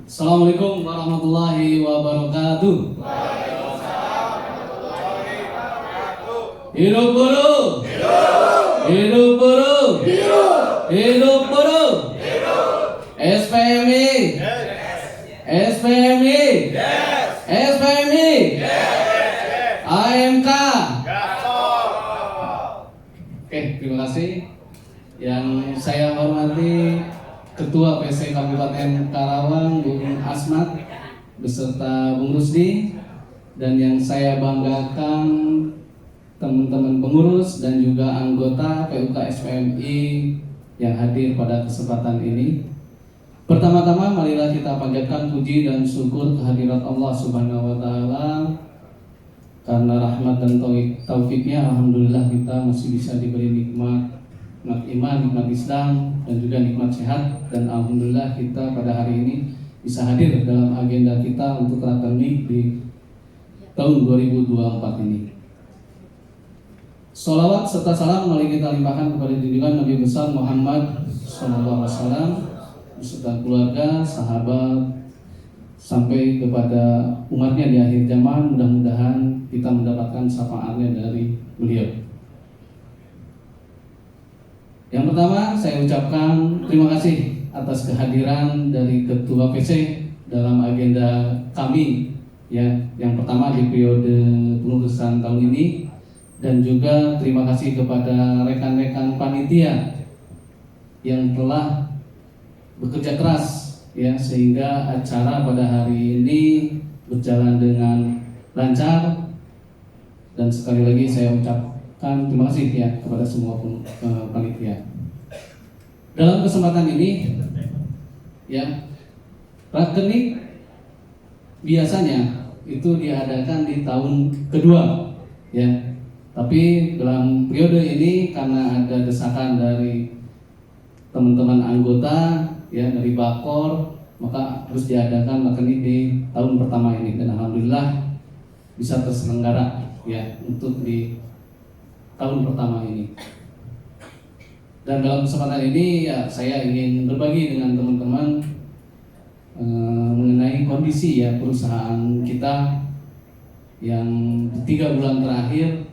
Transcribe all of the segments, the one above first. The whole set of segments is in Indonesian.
Assalamualaikum warahmatullahi wabarakatuh. Hidup buruh. Hidup buruh. Hidup buruh. SPMI. SPMI. SPMI. AMK. Oke, terima kasih. Yang saya hormati Ketua PC Kabupaten Karawang, Bung Asmat, beserta Bung Rusdi, dan yang saya banggakan teman-teman pengurus dan juga anggota PUK SPMI yang hadir pada kesempatan ini. Pertama-tama marilah kita panjatkan puji dan syukur kehadirat Allah Subhanahu wa taala. Karena rahmat dan taufiknya, alhamdulillah kita masih bisa diberi nikmat iman, nikmat Islam, dan juga nikmat sehat. Dan alhamdulillah kita pada hari ini bisa hadir dalam agenda kita untuk Rakernik di tahun 2024 ini. Sholawat serta salam mari kita limpahkan kepada junjungan Nabi besar Muhammad SAW beserta keluarga, sahabat, sampai kepada umatnya di akhir zaman. Mudah-mudahan kita mendapatkan syafaatnya dari beliau. Yang pertama, saya ucapkan terima kasih atas kehadiran dari Ketua PC dalam agenda kami, ya, yang pertama di periode pengurusan tahun ini, dan juga terima kasih kepada rekan-rekan panitia yang telah bekerja keras, ya, sehingga acara pada hari ini berjalan dengan lancar. Dan sekali lagi saya ucapkan terima kasih, ya, kepada semua panitia. Dalam kesempatan ini, ya, Rakernik biasanya itu diadakan di tahun kedua, ya. Tapi dalam periode ini karena ada desakan dari teman-teman anggota, ya, dari Bakor, maka harus diadakan Rakernik di tahun pertama ini. Dan alhamdulillah bisa terselenggara, ya, untuk di tahun pertama ini. Dan dalam kesempatan ini, ya, saya ingin berbagi dengan teman-teman mengenai kondisi, ya, perusahaan kita yang 3 bulan terakhir.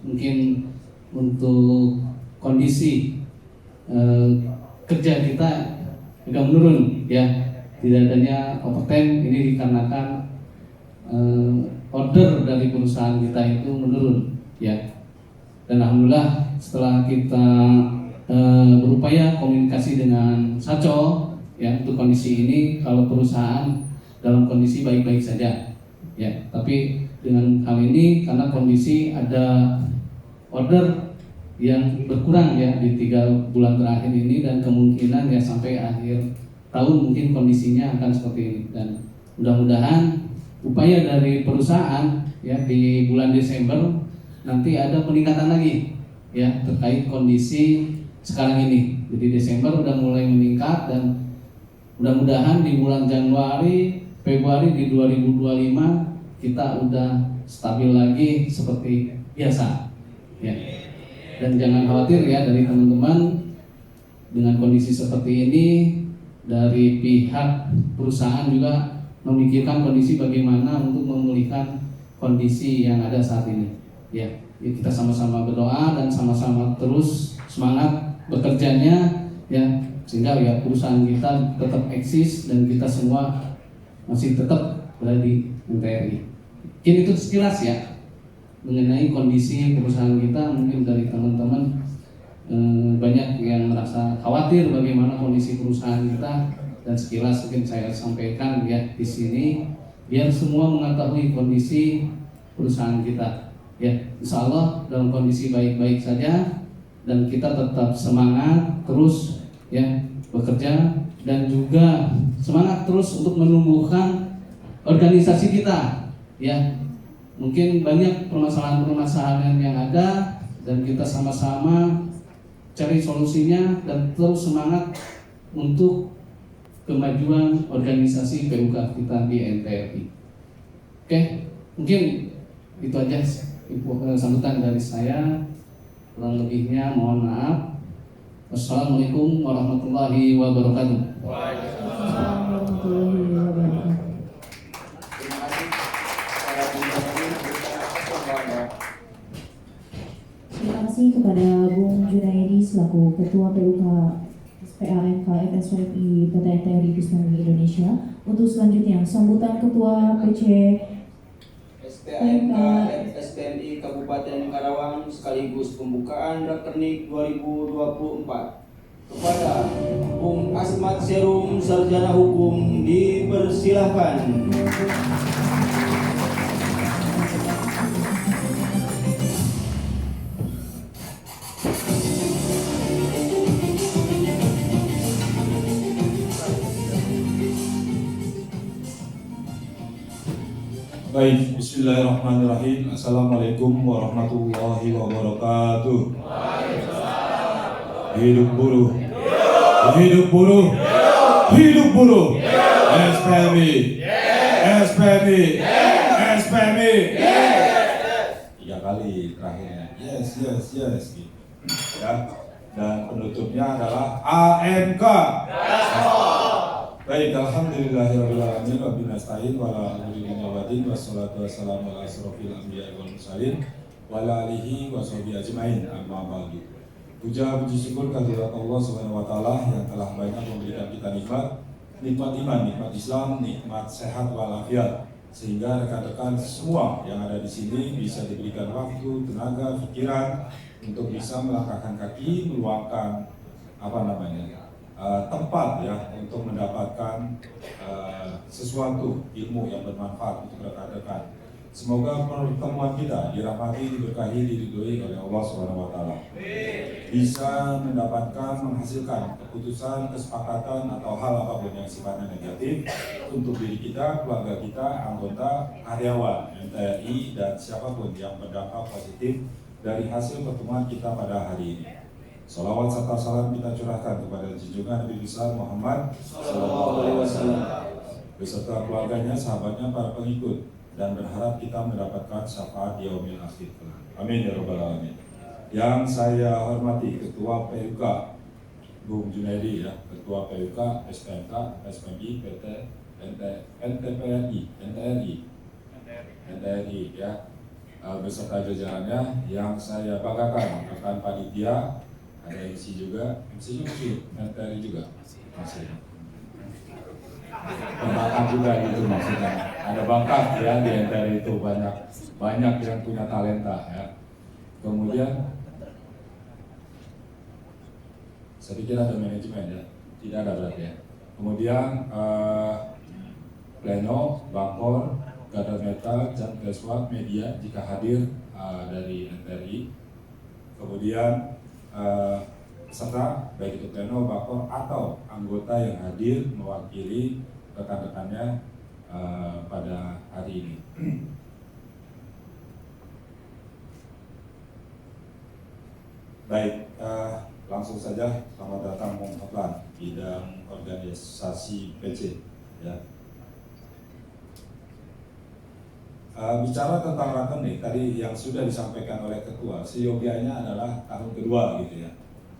Mungkin untuk kondisi kerja kita agak menurun, ya, tidak adanya overtime ini dikarenakan order dari perusahaan kita itu menurun, ya. Dan alhamdulillah setelah kita berupaya komunikasi dengan Saco, ya, untuk kondisi ini, kalau perusahaan dalam kondisi baik-baik saja, ya. Tapi dengan hal ini karena kondisi ada order yang berkurang, ya, di 3 bulan terakhir ini, dan kemungkinan, ya, sampai akhir tahun mungkin kondisinya akan seperti ini. Dan mudah-mudahan upaya dari perusahaan, ya, di bulan Desember nanti ada peningkatan lagi, ya, terkait kondisi sekarang ini. Jadi Desember udah mulai meningkat, dan mudah-mudahan di bulan Januari, Februari di 2025 kita udah stabil lagi seperti biasa, ya. Dan jangan khawatir, ya, dari teman-teman, dengan kondisi seperti ini dari pihak perusahaan juga memikirkan kondisi bagaimana untuk memulihkan kondisi yang ada saat ini, ya. Kita sama-sama berdoa dan sama-sama terus semangat bekerjanya, ya, sehingga, ya, perusahaan kita tetap eksis dan kita semua masih tetap berada di NTRI. Mungkin itu sekilas, ya, mengenai kondisi perusahaan kita. Mungkin dari teman-teman banyak yang merasa khawatir bagaimana kondisi perusahaan kita, dan sekilas mungkin saya sampaikan, ya, di sini biar semua mengetahui kondisi perusahaan kita, ya. Insya Allah dalam kondisi baik-baik saja, dan kita tetap semangat terus, ya, bekerja, dan juga semangat terus untuk menumbuhkan organisasi kita, ya. Mungkin banyak permasalahan-permasalahan yang ada, dan kita sama-sama cari solusinya dan terus semangat untuk kemajuan organisasi PUK kita di NTRI. Oke, mungkin itu aja sambutan dari saya. Kurang lebihnya mohon maaf. Wassalamualaikum warahmatullahi wabarakatuh. Waalaikumsalam warahmatullahi wabarakatuh. selaku Ketua PUK SPAMK FSPMI PT TRI Bismillah Indonesia. Untuk selanjutnya sambutan Ketua PC SPAMK FSPMI Kabupaten Karawang sekaligus pembukaan Rakernik 2024 kepada Bung Asmat Serum Sarjana Hukum dipersilahkan. Baik, bismillahirrahmanirrahim. Assalamualaikum warahmatullahi wabarakatuh. Hidup buruh. Hidup buruh. Hidup buruh. SPMI. SPMI. SPMI. 3 kali terakhirnya. Yes. Ya. Dan penutupnya adalah AMK. Baik, alhamdulillahirrahmanirrahim. Rabbil nasta'in wa la hamdulillahi wassalatu wassalamu ala asrofil anbiya wal mursalin wa ala alihi wa sahbihi ajmain, amma ba'du. Puja puji syukur kehadirat Allah Subhanahu wa taala yang telah banyak memberikan kita nikmat iman, nikmat Islam, nikmat sehat walafiat, sehingga rekan-rekan semua yang ada di sini bisa diberikan waktu, tenaga, pikiran untuk bisa melangkahkan kaki, meluangkan tempat ya untuk mendapatkan sesuatu ilmu yang bermanfaat untuk rekan-rekan. Semoga pertemuan kita dirahmati, diberkahi, diridhoi oleh Allah Subhanahu wa taala. Bisa mendapatkan, menghasilkan keputusan, kesepakatan atau hal apapun yang sifatnya negatif untuk diri kita, keluarga kita, anggota, karyawan, NTRI dan siapapun yang berdampak positif dari hasil pertemuan kita pada hari ini. Salawat serta salam kita curahkan kepada junjungan Nabi besar Muhammad SAW beserta keluarganya, sahabatnya, para pengikut, dan berharap kita mendapatkan syafaat di yaumil akhir. Amin ya rabbal alamin. Yang saya hormati Ketua PUK Bung Junaidi ya, Ketua PUK SPMK SPMI PT NTRI ya, beserta jajarannya yang saya banggakan, rekan panitia. Ada MC juga NTRI juga masih pembakat juga gitu maksudnya. Ada bakat ya di NTRI itu, banyak yang punya talenta ya. Kemudian saya pikir ada manajemen ya, tidak ada berarti ya. Kemudian pleno, bangkor, Gadar Metal, Jan Keswat, media jika hadir dari NTRI. Kemudian serta baik itu pleno, bakor atau anggota yang hadir mewakili rekan-rekannya pada hari ini. Baik, langsung saja selamat datang Bung Hotlan, bidang organisasi PC ya. Bicara tentang Rakernik tadi yang sudah disampaikan oleh ketua, seyogianya adalah tahun kedua gitu ya.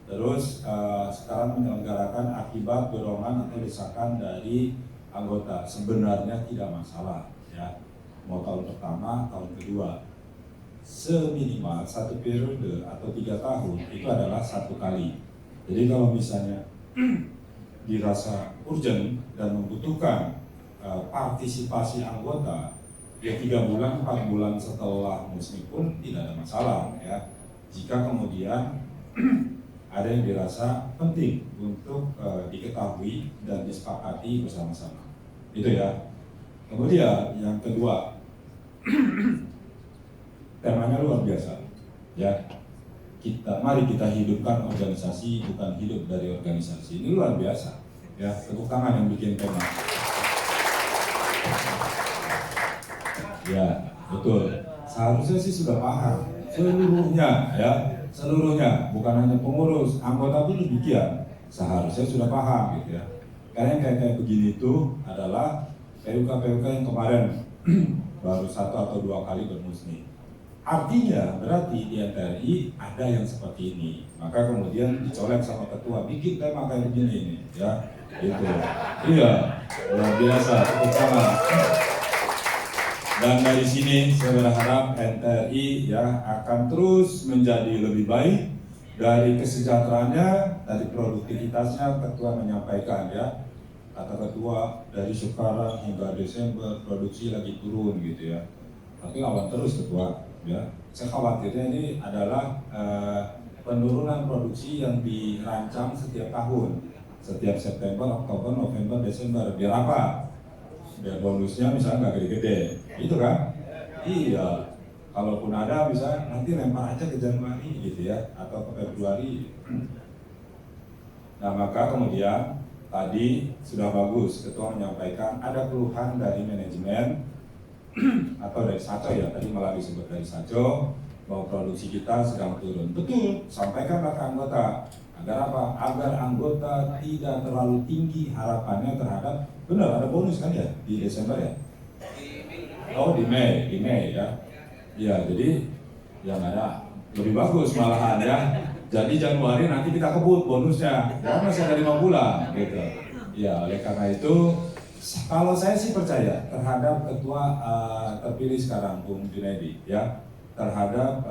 Terus sekarang menyelenggarakan akibat dorongan atau desakan dari anggota. Sebenarnya tidak masalah ya, mau tahun pertama, tahun kedua, seminimal 1 periode atau 3 tahun itu adalah 1 kali. Jadi kalau misalnya dirasa urgent dan membutuhkan partisipasi anggota, ya 3 bulan, 4 bulan setelah musmi pun tidak ada masalah ya. Jika kemudian ada yang dirasa penting untuk diketahui dan disepakati bersama-sama, itu ya. Kemudian yang kedua, temanya luar biasa ya. Mari kita hidupkan organisasi, bukan hidup dari organisasi. Ini luar biasa ya. Tepuk tangan yang bikin tema. Ya, betul. Seharusnya sih sudah paham seluruhnya ya, seluruhnya, bukan hanya pengurus, anggota pun demikian. Seharusnya sudah paham gitu ya. Karena yang kayak begini itu adalah PUK yang kemarin baru 1 atau 2 kali bermusni. Artinya berarti di NTRI ada yang seperti ini. Maka kemudian dicolek sama ketua, bikin tema kayak begini ini ya. Gitu. Iya, luar biasa. Tepuk tangan. Dan dari sini saya berharap NTRI ya akan terus menjadi lebih baik dari kesejahteraannya, dari produktivitasnya, ketua menyampaikan ya, kata ketua dari sekarang hingga Desember produksi lagi turun gitu ya. Tapi lawan terus ketua ya. Saya khawatirnya ini adalah penurunan produksi yang dirancang setiap tahun, setiap September, Oktober, November, Desember. Biar apa? Biar bonusnya misalnya nggak gede-gede, gitu kan? Iya. Kalaupun ada bisa nanti lempar aja ke Januari gitu ya, atau ke Februari. Nah maka kemudian tadi sudah bagus ketua menyampaikan ada keluhan dari manajemen atau dari Saco ya, tadi malah disebut dari Saco bahwa produksi kita sedang turun. Betul, sampaikanlah ke anggota. Agar apa? Agar anggota tidak terlalu tinggi harapannya terhadap, benar ada bonus kan ya di Desember ya? Oh di Mei ya. Ya jadi yang ada lebih bagus malahan ya. Jadi Januari nanti kita kebut bonusnya, ya masih ada 5 bulan gitu. Ya oleh karena itu, kalau saya sih percaya terhadap ketua terpilih sekarang Bung Junaidi ya, terhadap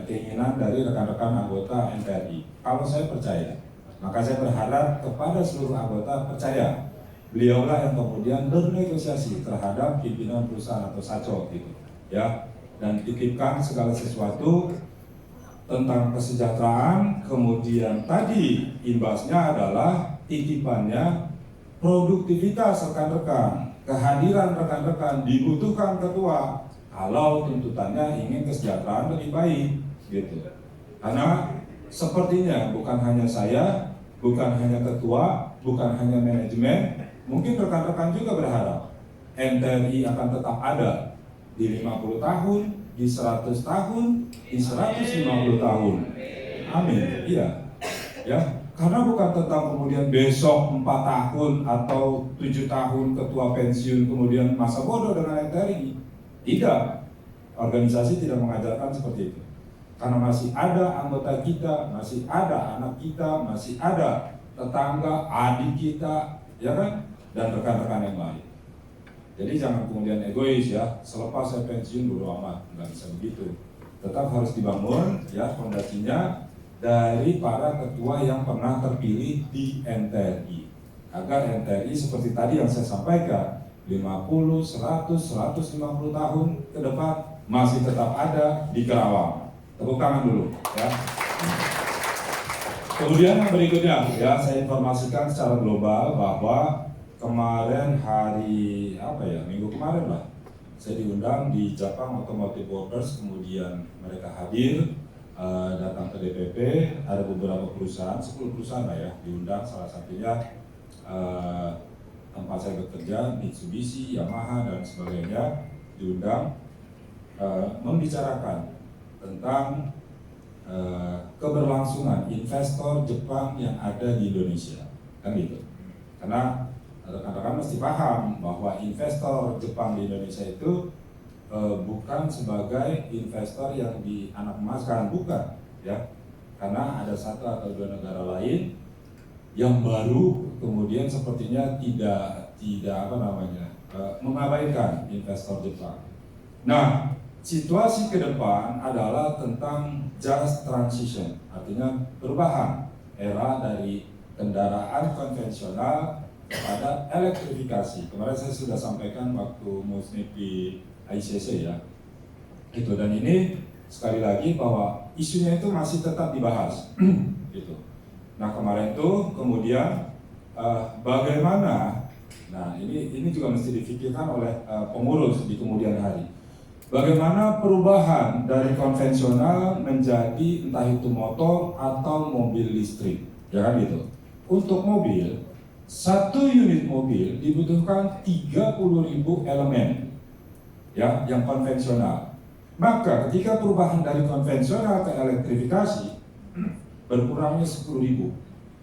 keinginan dari rekan-rekan anggota NTRI. Kalau saya percaya, maka saya berharap kepada seluruh anggota percaya beliaulah yang kemudian bernegosiasi terhadap pimpinan perusahaan atau Saco gitu ya, dan titipkan segala sesuatu tentang kesejahteraan. Kemudian tadi imbasnya adalah titipannya produktivitas rekan-rekan, kehadiran rekan-rekan dibutuhkan ketua kalau tuntutannya ingin kesejahteraan lebih baik gitu. Karena sepertinya bukan hanya saya, bukan hanya ketua, bukan hanya manajemen, mungkin rekan-rekan juga berharap NTRI akan tetap ada di 50 tahun, di 100 tahun, di 150 tahun. Amin. Iya. Ya, karena bukan tentang kemudian besok 4 tahun atau 7 tahun ketua pensiun kemudian masa bodoh dengan NTRI. Tidak. Organisasi tidak mengajarkan seperti itu. Karena masih ada anggota kita, masih ada anak kita, masih ada tetangga, adik kita, ya kan? Dan rekan-rekan yang lain. Jadi jangan kemudian egois ya, selepas saya pensiun bodo amat, nggak bisa begitu. Tetap harus dibangun ya fondasinya dari para ketua yang pernah terpilih di NTRI. Agar NTRI seperti tadi yang saya sampaikan, 50, 100, 150 tahun ke depan masih tetap ada di Karawang. Tepuk tangan dulu ya. Kemudian yang berikutnya ya, saya informasikan secara global bahwa kemarin minggu kemarin lah, saya diundang di Jepang Automotive Workers, kemudian mereka hadir, datang ke DPP, ada beberapa perusahaan, 10 perusahaan lah ya, diundang, salah satunya tempat saya bekerja, Mitsubishi, Yamaha, dan sebagainya, diundang, membicarakan tentang keberlangsungan investor Jepang yang ada di Indonesia, kan gitu. Karena rekan-rekan mesti paham bahwa investor Jepang di Indonesia itu bukan sebagai investor yang dianak emaskan, bukan ya. Karena ada 1 atau 2 negara lain yang baru kemudian sepertinya tidak mengabaikan investor Jepang. Nah, situasi ke depan adalah tentang just transition, artinya perubahan era dari kendaraan konvensional kepada elektrifikasi. Kemarin saya sudah sampaikan waktu musnif di ICC ya. Gitu, dan ini sekali lagi bahwa isunya itu masih tetap dibahas. Gitu. Nah kemarin itu kemudian bagaimana, nah ini juga mesti dipikirkan oleh pengurus di kemudian hari. Bagaimana perubahan dari konvensional menjadi entah itu motor atau mobil listrik, ya kan gitu. Untuk mobil, 1 unit mobil dibutuhkan 30.000 elemen, ya, yang konvensional. Maka ketika perubahan dari konvensional ke elektrifikasi, berkurangnya 10.000,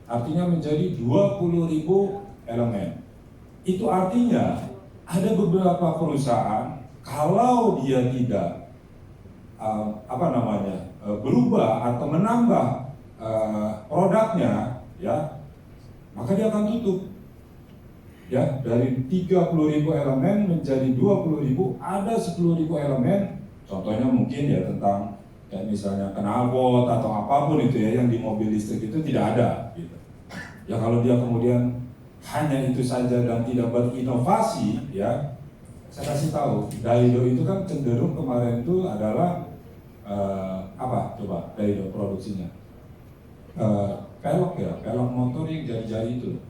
artinya menjadi 20.000 elemen. Itu artinya ada beberapa perusahaan kalau dia tidak berubah atau menambah produknya, ya, maka dia akan tutup. Ya, dari 30.000 elemen menjadi 20.000, ada 10.000 elemen. Contohnya mungkin ya tentang Kayak misalnya knalpot atau apapun itu ya yang di mobil listrik itu tidak ada gitu. Ya kalau dia kemudian hanya itu saja dan tidak berinovasi, ya saya kasih tahu, Daido itu kan cenderung kemarin itu adalah apa coba Daido produksinya? Pelok ya, pelok motor yang jari-jari itu.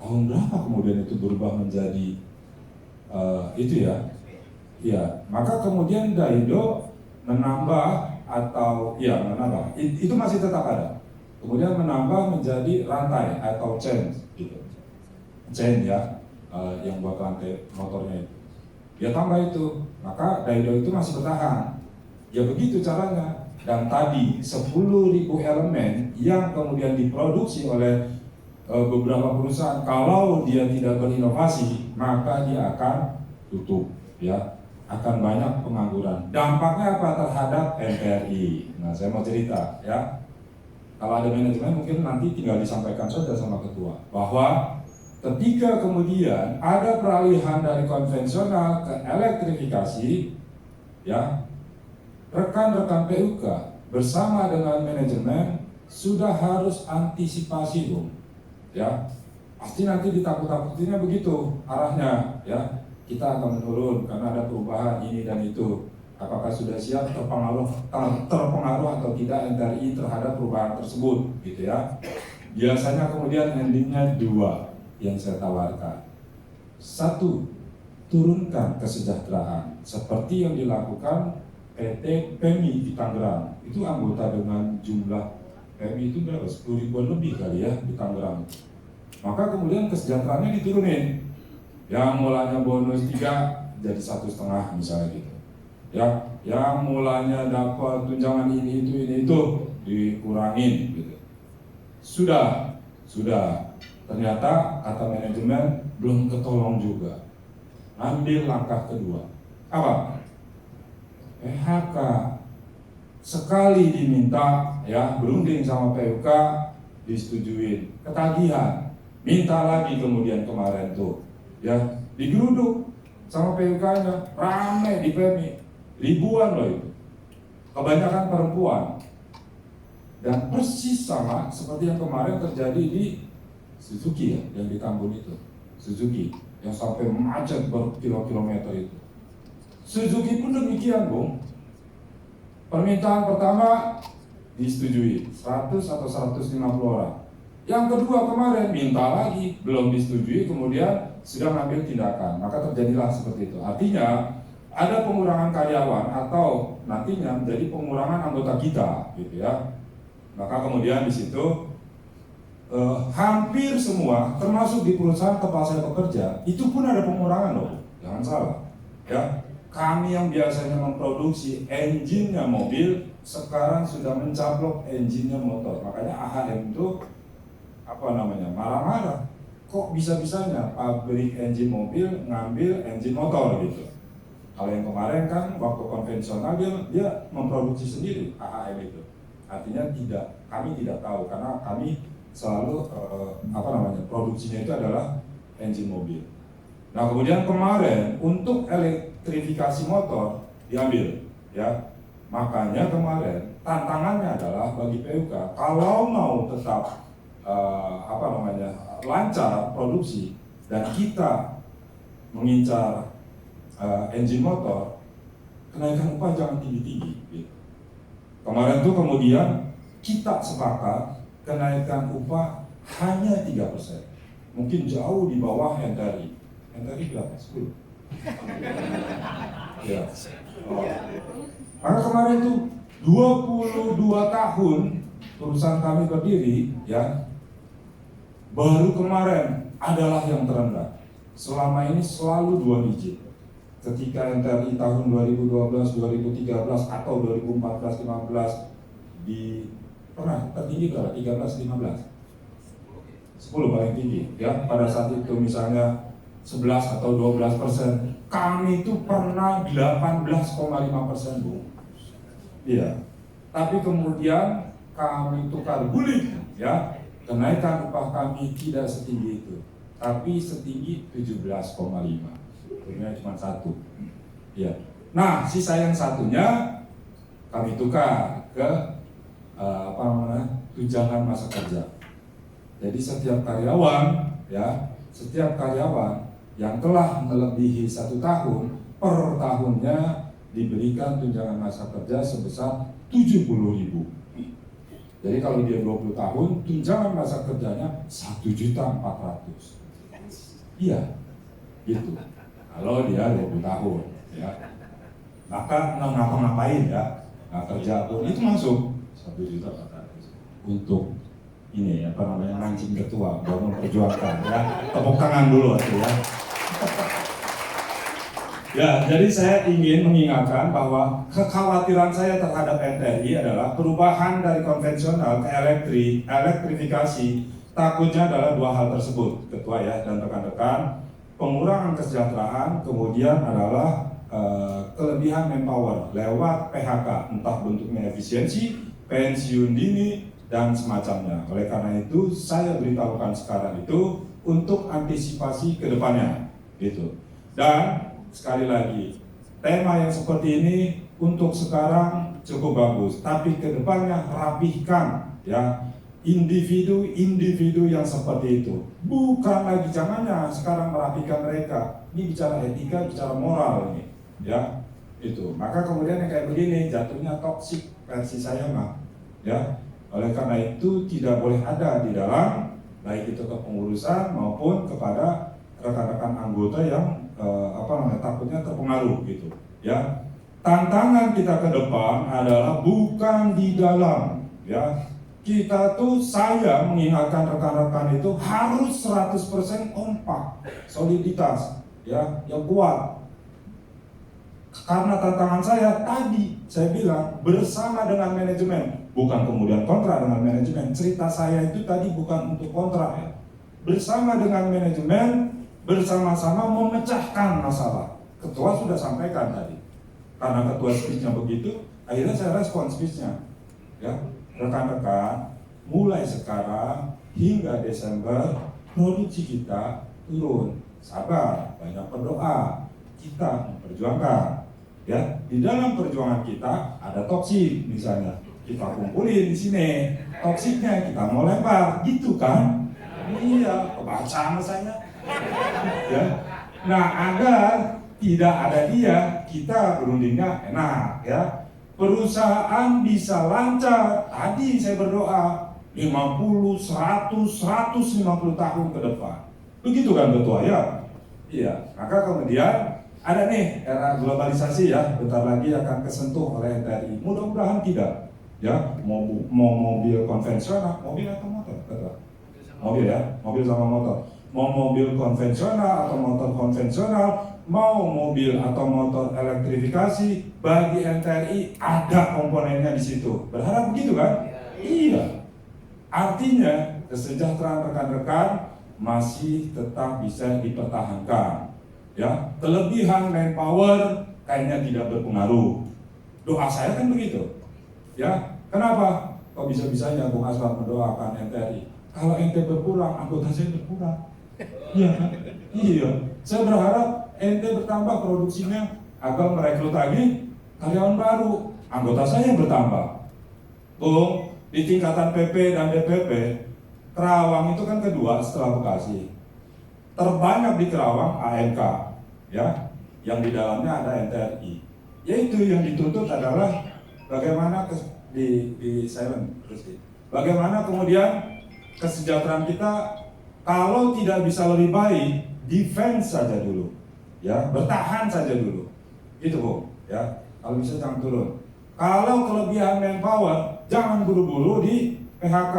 Tahun berapa kemudian itu berubah menjadi itu ya? Ya, maka kemudian Daido menambah atau ya menambah, itu masih tetap ada. Kemudian menambah menjadi rantai atau chain gitu. Chain ya, yang buat rantai motornya itu. Dia tambah itu, maka Daido itu masih bertahan. Ya begitu caranya. Dan tadi 10.000 elemen yang kemudian diproduksi oleh beberapa perusahaan, kalau dia tidak berinovasi, maka dia akan tutup ya. Akan banyak pengangguran. Dampaknya apa terhadap NTRI? Nah, saya mau cerita ya. Kalau ada manajemen mungkin nanti tinggal disampaikan saja sama ketua bahwa ketika kemudian ada peralihan dari konvensional ke elektrifikasi, ya rekan-rekan PUK bersama dengan manajemen sudah harus antisipasi dong, ya pasti nanti ditakut-takutinnya begitu arahnya, ya kita akan menurun karena ada perubahan ini dan itu. Apakah sudah siap terpengaruh atau tidak NTRI terhadap perubahan tersebut, gitu ya? Biasanya kemudian endingnya dua yang saya tawarkan. Satu, turunkan kesejahteraan seperti yang dilakukan PT PEMI di Tangerang. Itu anggota dengan jumlah PEMI itu berapa? 10.000 lebih kali ya di Tangerang. Maka kemudian kesejahteraannya diturunin. Yang mulanya bonus 3 jadi 1,5 misalnya gitu. Ya, yang mulanya dapat tunjangan ini itu dikurangin gitu. Sudah. Ternyata kata manajemen belum ketolong juga. Ambil langkah kedua. Apa? PHK. Sekali diminta ya berunding sama PUK disetujuin. Ketagihan. Minta lagi kemudian kemarin tuh. Ya, digeruduk sama PUK-nya, rame di PMI, ribuan loh itu, kebanyakan perempuan, dan persis sama seperti yang kemarin terjadi di Suzuki ya, yang di Tambun itu, Suzuki, yang sampai macet berkilo-kilometer itu. Suzuki pun demikian, Bung. Permintaan pertama disetujui, 100 atau 150 orang. Yang kedua kemarin minta lagi, belum disetujui, kemudian sudah mengambil tindakan, maka terjadilah seperti itu. Artinya ada pengurangan karyawan atau nantinya menjadi pengurangan anggota kita, gitu ya. Maka kemudian di situ hampir semua, termasuk di perusahaan tempat saya bekerja, itu pun ada pengurangan loh, jangan salah. Ya, kami yang biasanya memproduksi engine-nya mobil, sekarang sudah mencaplok engine-nya motor. Makanya AHM itu marah-marah. Kok bisa-bisanya pabrik engine mobil ngambil engine motor gitu. Kalau yang kemarin kan waktu konvensional dia memproduksi sendiri AHM itu. Artinya kami tidak tahu karena kami selalu produksinya itu adalah engine mobil. Nah kemudian kemarin untuk elektrifikasi motor diambil, ya. Makanya kemarin tantangannya adalah bagi PUK kalau mau tetap lancar produksi dan kita mengincar engine motor, kenaikan upah jangan tinggi-tinggi gitu. Kemarin tuh kemudian kita sepakat kenaikan upah hanya 3%, mungkin jauh di bawah NTRI. NTRI berapa? 10. Ya. Maka kemarin tuh 22 tahun perusahaan kami berdiri, ya, baru kemarin adalah yang terendah. Selama ini selalu 2 digit. Ketika NTRI tahun 2012, 2013 atau 2014-15 pernah tertinggi berapa? 13-15. 10 paling tinggi, ya. Pada saat itu misalnya 11 atau 12%. Kami itu pernah 18,5%, Bu. Iya. Tapi kemudian kami tukar guling, ya. Kenaikan upah kami tidak setinggi itu, tapi setinggi 17,5. Sebenarnya cuma 1. Ya. Nah, sisa yang satunya kami tukar ke tunjangan masa kerja. Jadi setiap karyawan yang telah melebihi 1 tahun, per tahunnya diberikan tunjangan masa kerja sebesar 70.000. Jadi kalau dia 20 tahun, tunjangan masa kerjanya 1.400.000. Iya, gitu. Kalau dia 20 tahun, ya. Maka nggak ngapa-ngapain ya, nggak kerja pun itu masuk 1.400.000 untuk ini mancing ketua, bangun perjuangkan ya. Tepuk tangan dulu tuh ya. Ya, jadi saya ingin mengingatkan bahwa kekhawatiran saya terhadap NTRI adalah perubahan dari konvensional ke elektrifikasi. Takutnya adalah 2 hal tersebut, Ketua ya dan rekan-rekan. Pengurangan kesejahteraan, kemudian adalah kelebihan manpower lewat PHK, entah bentuknya efisiensi, pensiun dini, dan semacamnya. Oleh karena itu, saya beritahukan sekarang itu untuk antisipasi ke depannya, gitu. Dan sekali lagi, tema yang seperti ini untuk sekarang cukup bagus, tapi ke depannya rapihkan ya individu-individu yang seperti itu. Bukan lagi jangannya sekarang merapikan mereka. Ini bicara etika, bicara moral ini, ya itu. Maka kemudian yang kayak begini jatuhnya toksik versi saya mah, ya. Oleh karena itu tidak boleh ada di dalam baik itu kepengurusan maupun kepada rekan-rekan anggota yang takutnya terpengaruh gitu, ya. Tantangan kita ke depan adalah bukan di dalam, ya. Kita tuh saya mengingatkan rekan-rekan itu harus 100% kompak, soliditas, ya, yang kuat. Karena tantangan saya tadi saya bilang bersama dengan manajemen, bukan kemudian kontra dengan manajemen. Cerita saya itu tadi bukan untuk kontra ya. Bersama dengan manajemen, bersama-sama memecahkan masalah. Ketua sudah sampaikan tadi. Karena ketua speech-nya begitu, akhirnya saya respon speech-nya. Ya, rekan-rekan, mulai sekarang hingga Desember produksi kita turun. Sabar, banyak berdoa. Kita memperjuangkan. Ya, di dalam perjuangan kita ada toksik misalnya. Kita kumpulin di sini. Toksiknya kita mau lempar, gitu kan? Iya, kebaca sama saya. Ya. Nah, agar tidak ada dia, kita berundingnya enak ya. Perusahaan bisa lancar. Tadi saya berdoa 50, 100, 150 tahun ke depan. Begitu kan Ketua ya? Iya. Maka kemudian ada nih era globalisasi ya, bentar lagi akan kesentuh oleh NTRI. Mudah-mudahan tidak. Ya, mau mobil konvensional, mobil atau motor? Ketua? Mobil ya, mobil sama motor. Mau mobil konvensional atau motor konvensional, mau mobil atau motor elektrifikasi, bagi NTRI ada komponennya di situ. Berharap begitu kan? Iya. Artinya kesejahteraan rekan-rekan masih tetap bisa dipertahankan. Ya, kelebihan manpower kayaknya tidak berpengaruh. Doa saya kan begitu. Ya, kenapa? Kok bisa-bisanya Bung Aswar mendoakan NTRI? Kalau NT berkurang, anggota saya berkurang. Iya kan? Iya. Saya berharap NT bertambah produksinya agar merekrut lagi karyawan baru. Anggota saya bertambah. Bung, di tingkatan PP dan DPP, Kerawang itu kan kedua setelah Bekasi. Terbanyak di Kerawang AMK, ya, yang di dalamnya ada NTRI. Yaitu yang dituntut adalah bagaimana bagaimana kemudian kesejahteraan kita kalau tidak bisa lebih baik, defense saja dulu, ya, bertahan saja dulu, gitu Bu, ya. Kalau bisa jangan turun. Kalau kelebihan manpower, jangan buru-buru di PHK.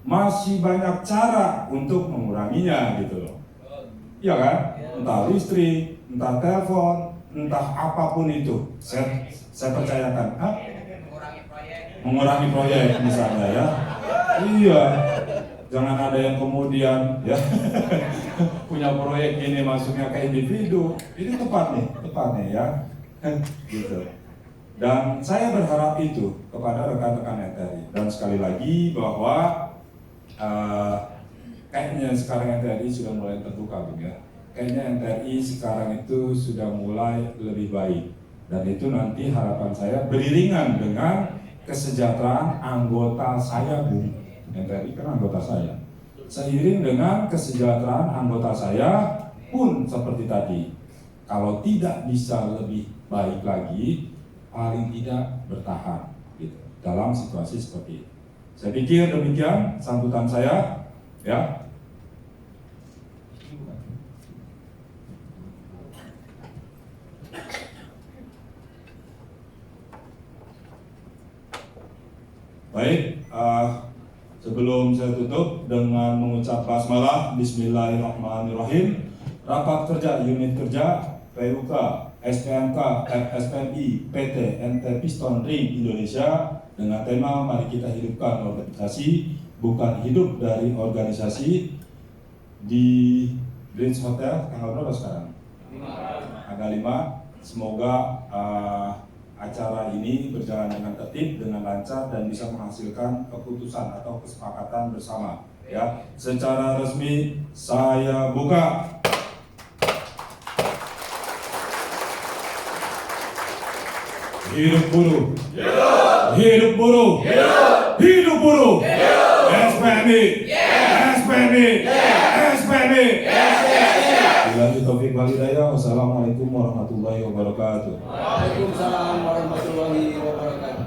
Masih banyak cara untuk menguranginya, gitu loh. Iya kan? Entah listrik, entah telepon, entah apapun itu. Saya percayakan. Hah? Mengurangi proyek misalnya ya. Iya. Jangan ada yang kemudian ya punya proyek ini masuknya ke individu. Ini tepatnya ya. Gitu. Dan saya berharap itu kepada rekan-rekan NTRI. Dan sekali lagi bahwa kayaknya sekarang NTRI sudah mulai terbuka, Bung ya. Kayaknya NTRI sekarang itu sudah mulai lebih baik. Dan itu nanti harapan saya beriringan dengan kesejahteraan anggota saya, Bu. NTRI kan anggota saya. Seiring dengan kesejahteraan anggota saya pun seperti tadi. Kalau tidak bisa lebih baik lagi, paling tidak bertahan gitu, dalam situasi seperti itu. Saya pikir demikian sambutan saya, ya. Baik, sebelum saya tutup dengan mengucap basmalah, Bismillahirrahmanirrahim. Rapat kerja unit kerja PUK, SPMK, FSPMI, PT NT Piston Ring Indonesia dengan tema mari kita hidupkan organisasi, bukan hidup dari organisasi, di Bridge Hotel tanggal berapa sekarang? Tanggal 5. Semoga acara ini berjalan dengan tertib, dengan lancar dan bisa menghasilkan keputusan atau kesepakatan bersama. Ya, secara resmi saya buka. Hidup buruh. Hidup buruh. Hidup buruh. SPMI. SPMI. SPMI. Billahi taufiq wal hidayah. Wassalamualaikum warahmatullahi wabarakatuh. Waalaikumsalam warahmatullahi wabarakatuh.